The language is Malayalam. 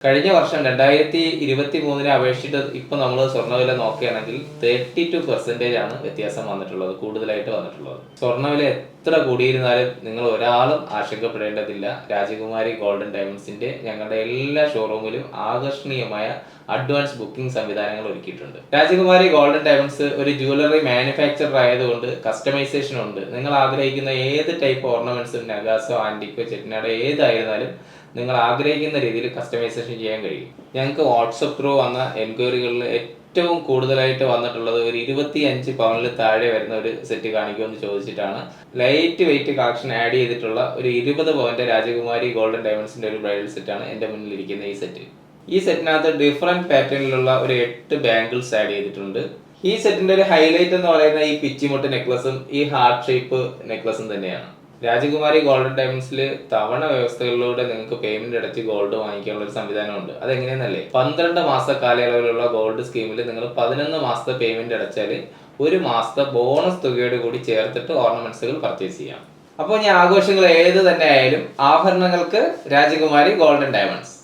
കഴിഞ്ഞ വർഷം 2023 അപേക്ഷിച്ചിട്ട് ഇപ്പൊ നമ്മൾ സ്വർണ്ണവില നോക്കുകയാണെങ്കിൽ 32% ആണ് വ്യത്യാസം വന്നിട്ടുള്ളത്, കൂടുതലായിട്ട് വന്നിട്ടുള്ളത്. സ്വർണ്ണവില എത്ര കൂടിയിരുന്നാലും നിങ്ങൾ ഒരാളും ആശങ്കപ്പെടേണ്ടതില്ല. രാജകുമാരി ഗോൾഡൻ ഡയമണ്ട്സിന്റെ ഞങ്ങളുടെ എല്ലാ ഷോറൂമിലും ആകർഷണീയമായ അഡ്വാൻസ് ബുക്കിംഗ് സംവിധാനങ്ങൾ ഒരുക്കിയിട്ടുണ്ട്. രാജകുമാരി ഗോൾഡൻ ഡയമണ്ട്സ് ഒരു ജ്വല്ലറി മാനുഫാക്ചറർ ആയതുകൊണ്ട് കസ്റ്റമൈസേഷൻ ഉണ്ട്. നിങ്ങൾ ആഗ്രഹിക്കുന്ന ഏത് ടൈപ്പ് ഓർണമെന്റ്സും, നഗാസോ, ആന്റിക്കോ, ചെട്ടിനാടോ ഏതായിരുന്നാലും നിങ്ങൾ ആഗ്രഹിക്കുന്ന രീതിയിൽ കസ്റ്റമൈസേഷൻ ചെയ്യാൻ കഴിയും. ഞങ്ങൾക്ക് വാട്സപ്പ് ത്രൂ വന്ന എൻക്വയറികളിൽ ഏറ്റവും കൂടുതലായിട്ട് വന്നിട്ടുള്ളത് ഒരു 25 പവനിൽ താഴെ വരുന്ന ഒരു സെറ്റ് കാണിക്കുമെന്ന് ചോദിച്ചിട്ടാണ്. ലൈറ്റ് വെയിറ്റ് കളക്ഷൻ ആഡ് ചെയ്തിട്ടുള്ള ഒരു 20 പവന്റെ രാജകുമാരി ഗോൾഡൻ ഡയമണ്ട്സിന്റെ ഒരു ബ്രൈഡൽ സെറ്റാണ് എൻ്റെ മുന്നിലിരിക്കുന്ന ഈ സെറ്റ്. ഈ സെറ്റിനകത്ത് ഡിഫറെന്റ് പാറ്റേണിലുള്ള ഒരു 8 ബാംഗിൾസ് ആഡ് ചെയ്തിട്ടുണ്ട്. ഈ സെറ്റിന്റെ ഒരു ഹൈലൈറ്റ് എന്ന് പറയുന്ന ഈ പിച്ചിമുട്ട് നെക്ലസും ഈ ഹാർട്ട് ഷേപ്പ് നെക്ലസും തന്നെയാണ്. രാജകുമാരി ഗോൾഡൻ ഡയമണ്ട്സിൽ തവണ വ്യവസ്ഥകളിലൂടെ നിങ്ങൾക്ക് പേയ്മെന്റ് അടച്ച് ഗോൾഡ് വാങ്ങിക്കാനുള്ള ഒരു സംവിധാനമുണ്ട്. അതെങ്ങനെയെന്നല്ലേ, 12 മാസ കാലയളവിലുള്ള ഗോൾഡ് സ്കീമിൽ നിങ്ങൾ 11 മാസത്തെ പേയ്മെന്റ് അടച്ചാൽ ഒരു മാസത്തെ ബോണസ് തുകയോട് കൂടി ചേർത്തിട്ട് ഓർണമെന്റ്സുകൾ പർച്ചേസ് ചെയ്യാം. അപ്പോൾ ഇനി ആഘോഷങ്ങൾ ഏത് തന്നെ ആയാലും ആഭരണങ്ങൾക്ക് രാജകുമാരി ഗോൾഡൻ ഡയമണ്ട്സ്.